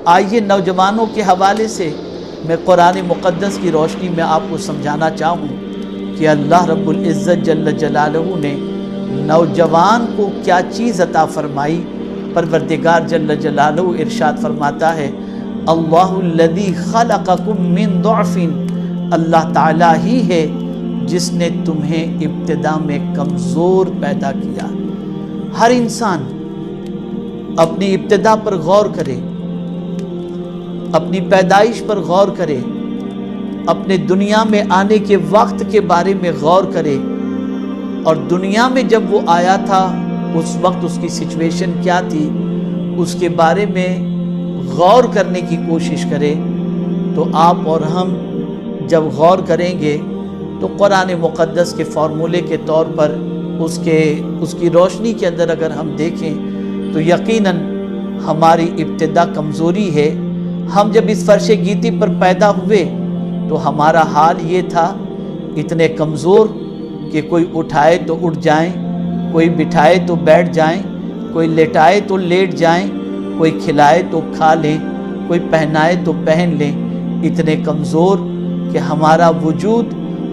آئیے نوجوانوں کے حوالے سے میں قرآن مقدس کی روشنی میں آپ کو سمجھانا چاہوں کہ اللہ رب العزت جل جلالہ نے نوجوان کو کیا چیز عطا فرمائی۔ پروردگار جل جلالہ ارشاد فرماتا ہے اللہ الذی خلقکم من ضعف، اللہ تعالیٰ ہی ہے جس نے تمہیں ابتدا میں کمزور پیدا کیا۔ ہر انسان اپنی ابتدا پر غور کرے، اپنی پیدائش پر غور کرے، اپنے دنیا میں آنے کے وقت کے بارے میں غور کرے، اور دنیا میں جب وہ آیا تھا اس وقت اس کی سچویشن کیا تھی اس کے بارے میں غور کرنے کی کوشش کرے۔ تو آپ اور ہم جب غور کریں گے تو قرآن مقدس کے فارمولے کے طور پر اس کی روشنی کے اندر اگر ہم دیکھیں تو یقیناً ہماری ابتدا کمزوری ہے۔ ہم جب اس فرش گیتی پر پیدا ہوئے تو ہمارا حال یہ تھا اتنے کمزور کہ کوئی اٹھائے تو اٹھ جائیں، کوئی بٹھائے تو بیٹھ جائیں، کوئی لیٹائے تو لیٹ جائیں، کوئی کھلائے تو کھا لیں، کوئی پہنائے تو پہن لیں۔ اتنے کمزور کہ ہمارا وجود،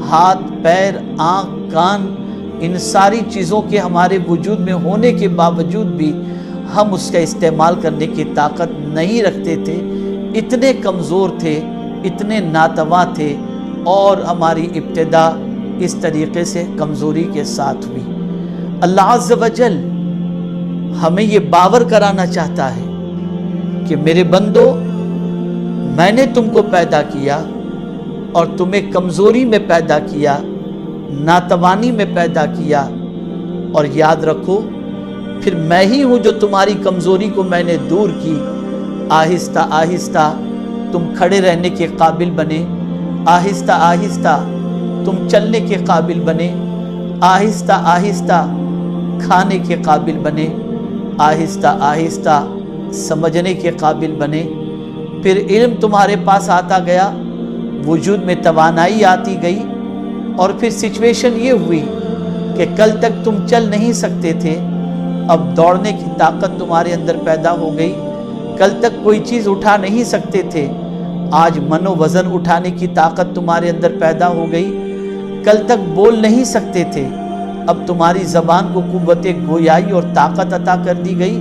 ہاتھ پیر آنکھ کان، ان ساری چیزوں کے ہمارے وجود میں ہونے کے باوجود بھی ہم اس کا استعمال کرنے کی طاقت نہیں رکھتے تھے۔ اتنے کمزور تھے، اتنے ناتواں تھے، اور ہماری ابتدا اس طریقے سے کمزوری کے ساتھ ہوئی۔ اللہ عز و جل ہمیں یہ باور کرانا چاہتا ہے کہ میرے بندو، میں نے تم کو پیدا کیا اور تمہیں کمزوری میں پیدا کیا، ناتوانی میں پیدا کیا، اور یاد رکھو پھر میں ہی ہوں جو تمہاری کمزوری کو میں نے دور کی۔ آہستہ آہستہ تم کھڑے رہنے کے قابل بنے، آہستہ آہستہ تم چلنے کے قابل بنے، آہستہ آہستہ کھانے کے قابل بنے، آہستہ آہستہ سمجھنے کے قابل بنے۔ پھر علم تمہارے پاس آتا گیا، وجود میں توانائی آتی گئی، اور پھر سچویشن یہ ہوئی کہ کل تک تم چل نہیں سکتے تھے، اب دوڑنے کی طاقت تمہارے اندر پیدا ہو گئی۔ کل تک کوئی چیز اٹھا نہیں سکتے تھے، آج من و وزن اٹھانے کی طاقت تمہارے اندر پیدا ہو گئی۔ کل تک بول نہیں سکتے تھے، اب تمہاری زبان کو قوت گویائی اور طاقت عطا کر دی گئی۔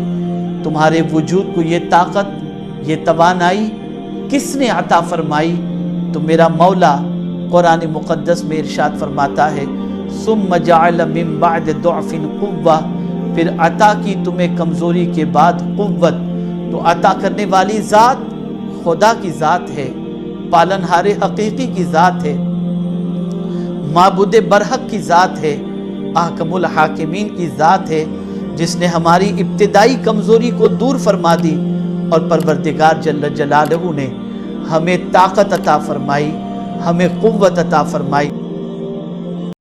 تمہارے وجود کو یہ طاقت، یہ توانائی کس نے عطا فرمائی؟ تو میرا مولا قرآن مقدس میں ارشاد فرماتا ہے ثم جعل من بعد ضعف قوة، پھر عطا کی تمہیں کمزوری کے بعد قوت۔ تو عطا کرنے والی ذات خدا کی ذات ہے، پالنہار حقیقی کی ذات ہے، معبود برحق کی ذات ہے، احکم الحاکمین کی ذات ہے، جس نے ہماری ابتدائی کمزوری کو دور فرما دی، اور پروردگار جل جلالہ نے ہمیں طاقت عطا فرمائی، ہمیں قوت عطا فرمائی۔